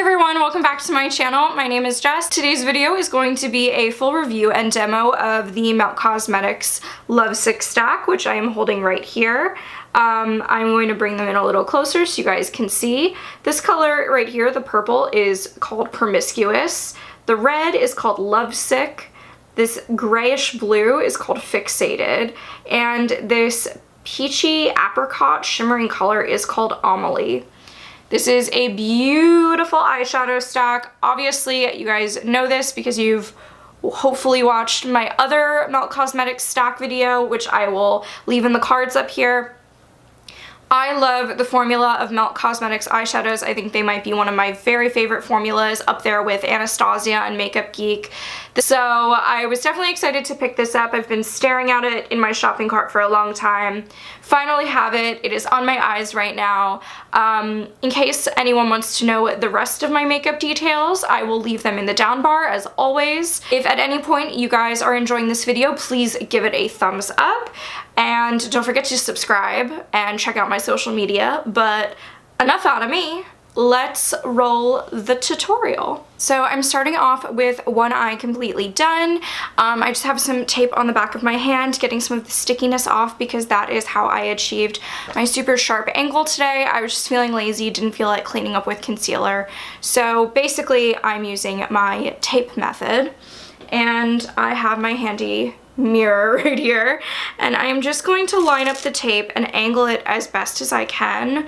everyone, welcome back to my channel. My name is Jess. Today's video is going to be a full review and demo of the Melt Cosmetics Lovesick Stack, which I am holding right here. I'm going to bring them in a little closer so you guys can see. This color right here, the purple, is called Promiscuous. The red is called Lovesick. This grayish blue is called Fixated. And this peachy apricot shimmering color is called Amelie. This is a beautiful eyeshadow stack. Obviously, you guys know this because you've hopefully watched my other Melt Cosmetics stack video, which I will leave in the cards up here. I love the formula of Melt Cosmetics eyeshadows. I think they might be one of my very favorite formulas, up there with Anastasia and Makeup Geek. So I was definitely excited to pick this up. I've been staring at it in my shopping cart for a long time. Finally have it. It is on my eyes right now. In case anyone wants to know the rest of my makeup details, I will leave them in the down bar as always. If at any point you guys are enjoying this video, please give it a thumbs up. And don't forget to subscribe and check out my social media. But enough out of me. Let's roll the tutorial. So I'm starting off with one eye completely done. I just have some tape on the back of my hand, getting some of the stickiness off because that is how I achieved my super sharp angle today. I was just feeling lazy, didn't feel like cleaning up with concealer. So basically I'm using my tape method, and I have my handy mirror right here, and I'm just going to line up the tape and angle it as best as I can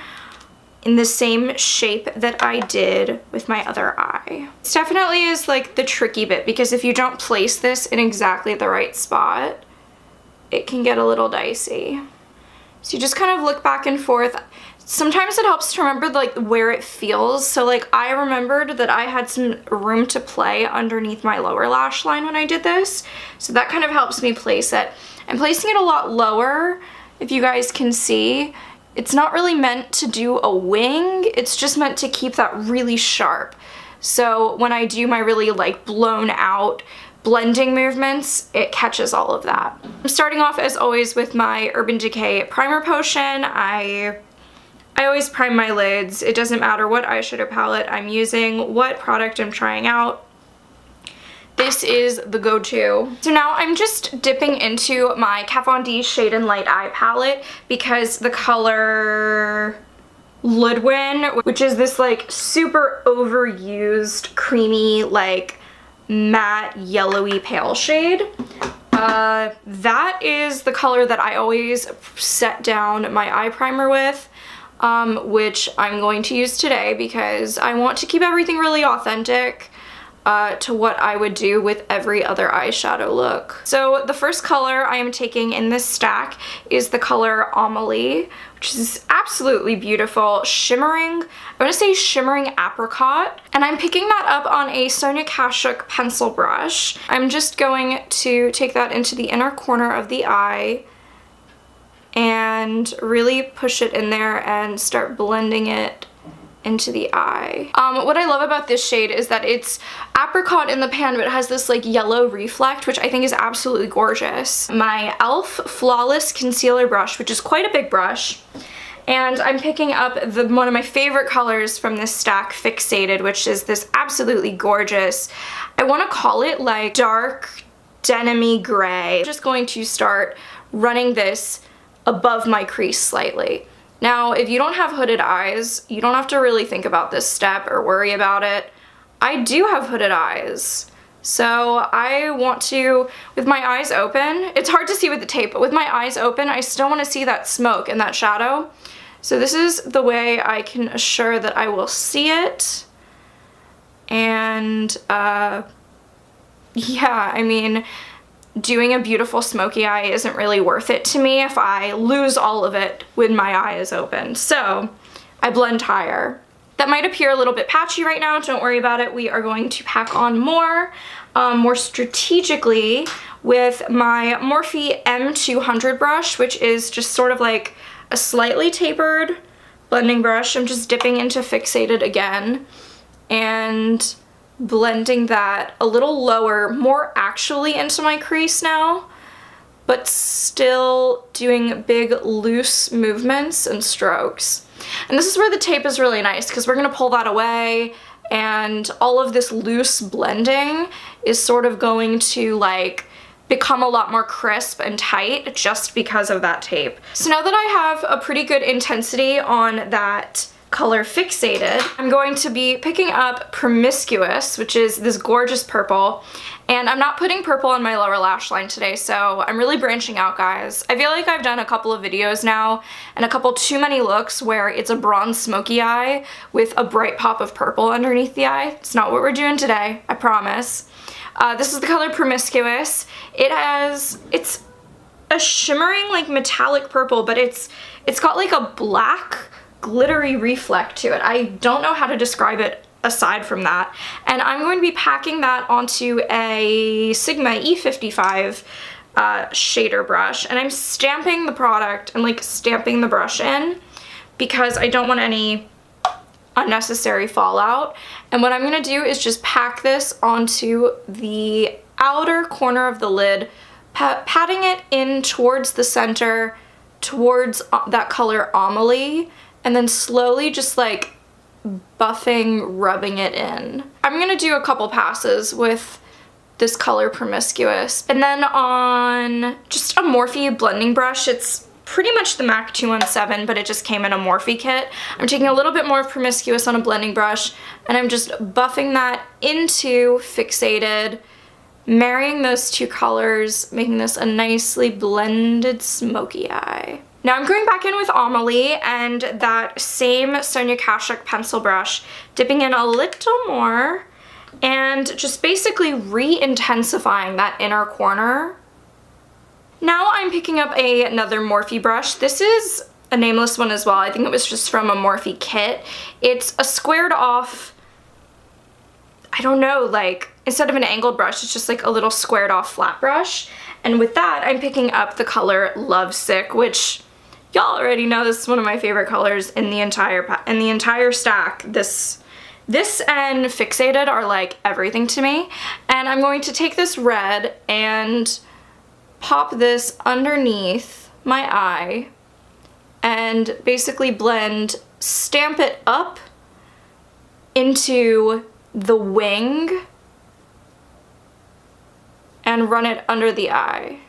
in the same shape that I did with my other eye. This definitely is like the tricky bit, because if you don't place this in exactly the right spot, it can get a little dicey. So you just kind of look back and forth. Sometimes it helps to remember like where it feels. So like I remembered that I had some room to play underneath my lower lash line when I did this. So that kind of helps me place it. I'm placing it a lot lower, if you guys can see. It's not really meant to do a wing, it's just meant to keep that really sharp. So when I do my really like blown out blending movements, it catches all of that. I'm starting off as always with my Urban Decay primer potion. I always prime my lids. It doesn't matter what eyeshadow palette I'm using, what product I'm trying out. This is the go-to. So now I'm just dipping into my Kat Von D Shade and Light Eye palette because the color Ludwin, which is this like super overused, creamy, like matte, yellowy pale shade. That is the color that I always set down my eye primer with, which I'm going to use today because I want to keep everything really authentic to what I would do with every other eyeshadow look. So the first color I am taking in this stack is the color Amelie, which is absolutely beautiful, shimmering, I want to say shimmering apricot, and I'm picking that up on a Sonia Kashuk pencil brush. I'm just going to take that into the inner corner of the eye and really push it in there and start blending it into the eye. What I love about this shade is that it's apricot in the pan, but it has this like yellow reflect, which I think is absolutely gorgeous. My e.l.f. Flawless Concealer brush, which is quite a big brush, and I'm picking up one of my favorite colors from this stack, Fixated, which is this absolutely gorgeous, I want to call it like dark denim-y gray. I'm just going to start running this above my crease slightly. Now, if you don't have hooded eyes, you don't have to really think about this step or worry about it. I do have hooded eyes, so I want to, with my eyes open, it's hard to see with the tape, but with my eyes open, I still want to see that smoke and that shadow. So this is the way I can assure that I will see it. And yeah, I mean, doing a beautiful smoky eye isn't really worth it to me if I lose all of it when my eye is open. So I blend higher. That might appear a little bit patchy right now, don't worry about it. We are going to pack on more strategically with my Morphe M200 brush, which is just sort of like a slightly tapered blending brush. I'm just dipping into Fixated again and blending that a little lower, more actually into my crease now, but still doing big loose movements and strokes. And this is where the tape is really nice because we're going to pull that away and all of this loose blending is sort of going to like become a lot more crisp and tight just because of that tape. So now that I have a pretty good intensity on that color Fixated, I'm going to be picking up Promiscuous, which is this gorgeous purple. And I'm not putting purple on my lower lash line today, so I'm really branching out, guys. I feel like I've done a couple of videos now and a couple too many looks where it's a bronze smoky eye with a bright pop of purple underneath the eye. It's not what we're doing today, I promise. This is the color Promiscuous. It's a shimmering like metallic purple, but it's got like a black glittery reflect to it. I don't know how to describe it aside from that. And I'm going to be packing that onto a Sigma E55 shader brush, and I'm stamping the product and like stamping the brush in because I don't want any unnecessary fallout. And what I'm going to do is just pack this onto the outer corner of the lid, patting it in towards the center, towards that color Amelie, and then slowly just like buffing, rubbing it in. I'm gonna do a couple passes with this color Promiscuous. And then on just a Morphe blending brush, it's pretty much the MAC 217, but it just came in a Morphe kit. I'm taking a little bit more of Promiscuous on a blending brush, and I'm just buffing that into Fixated, marrying those two colors, making this a nicely blended smoky eye. Now I'm going back in with Amelie and that same Sonia Kashuk pencil brush, dipping in a little more and just basically re-intensifying that inner corner. Now I'm picking up another Morphe brush. This is a nameless one as well. I think it was just from a Morphe kit. It's a squared off, I don't know, like instead of an angled brush, it's just like a little squared off flat brush. And with that, I'm picking up the color Lovesick, which y'all already know this is one of my favorite colors in the entire stack. This and Fixated are like everything to me. And I'm going to take this red and pop this underneath my eye and basically blend, stamp it up into the wing and run it under the eye.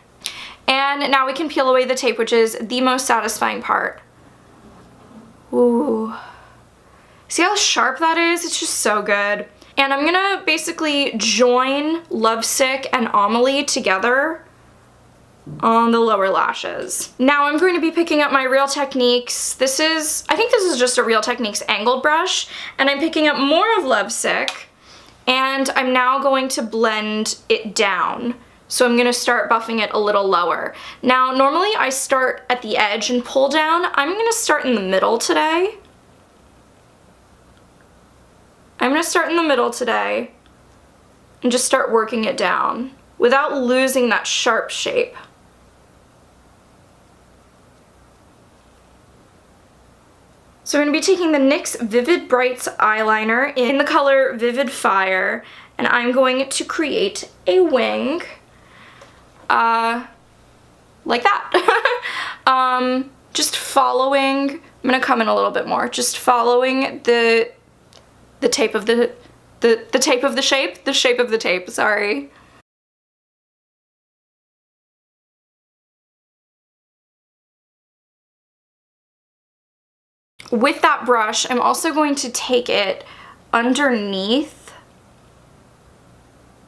And now we can peel away the tape, which is the most satisfying part. Ooh. See how sharp that is? It's just so good. And I'm gonna basically join Lovesick and Amelie together on the lower lashes. Now I'm going to be picking up my Real Techniques. I think this is just a Real Techniques angled brush, and I'm picking up more of Lovesick, and I'm now going to blend it down. So I'm gonna start buffing it a little lower. Now, normally I start at the edge and pull down. I'm gonna start in the middle today. I'm gonna start in the middle today and just start working it down without losing that sharp shape. So I'm gonna be taking the NYX Vivid Brights eyeliner in the color Vivid Fire, and I'm going to create a wing. Like that. Just following, I'm gonna come in a little bit more, just following the tape of the tape of the shape of the tape, sorry. With that brush, I'm also going to take it underneath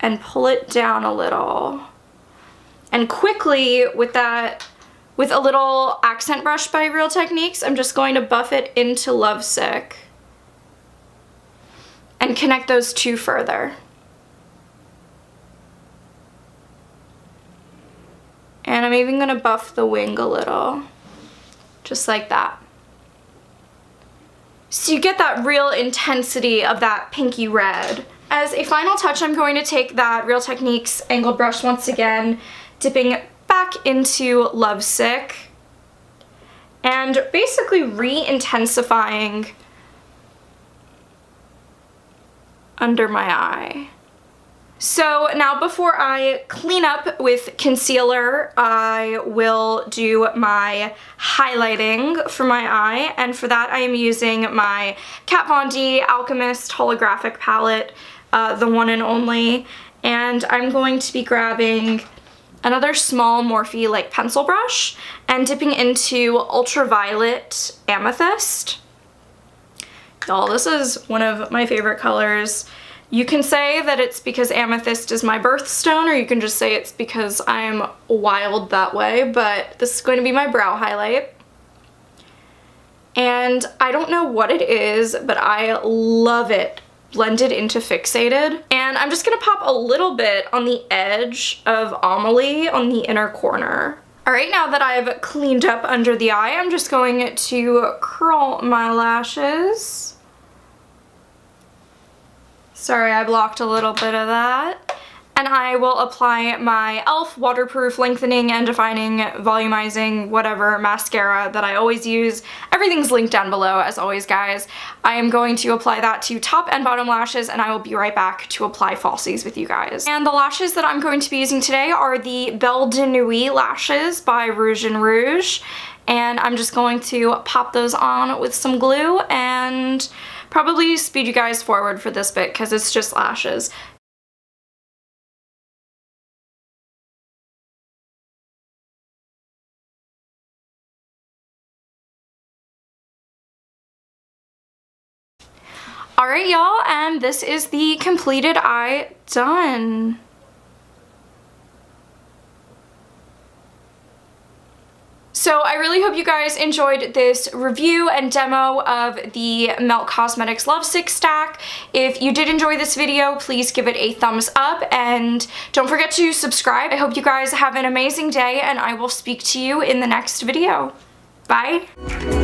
and pull it down a little. And quickly, with a little accent brush by Real Techniques, I'm just going to buff it into Lovesick and connect those two further. And I'm even gonna buff the wing a little, just like that. So you get that real intensity of that pinky red. As a final touch, I'm going to take that Real Techniques angled brush once again, dipping back into Lovesick and basically re-intensifying under my eye. So now before I clean up with concealer, I will do my highlighting for my eye, and for that I am using my Kat Von D Alchemist Holographic palette, the one and only, and I'm going to be grabbing another small Morphe like pencil brush and dipping into Ultraviolet Amethyst. Y'all, this is one of my favorite colors. You can say that it's because amethyst is my birthstone, or you can just say it's because I'm wild that way, but this is going to be my brow highlight. And I don't know what it is, but I love it blended into fixated. And I'm just gonna pop a little bit on the edge of Amelie on the inner corner. All right, now that I've cleaned up under the eye, I'm just going to curl my lashes. Sorry, I blocked a little bit of that. And I will apply my e.l.f. waterproof lengthening and defining volumizing whatever mascara that I always use. Everything's linked down below as always, guys. I am going to apply that to top and bottom lashes, and I will be right back to apply falsies with you guys. And the lashes that I'm going to be using today are the Belle de Nuit lashes by Rouge and Rouge. And I'm just going to pop those on with some glue and probably speed you guys forward for this bit because it's just lashes. Alright, y'all, and this is the completed eye done. So I really hope you guys enjoyed this review and demo of the Melt Cosmetics Lovesick Stack. If you did enjoy this video, please give it a thumbs up and don't forget to subscribe. I hope you guys have an amazing day, and I will speak to you in the next video. Bye!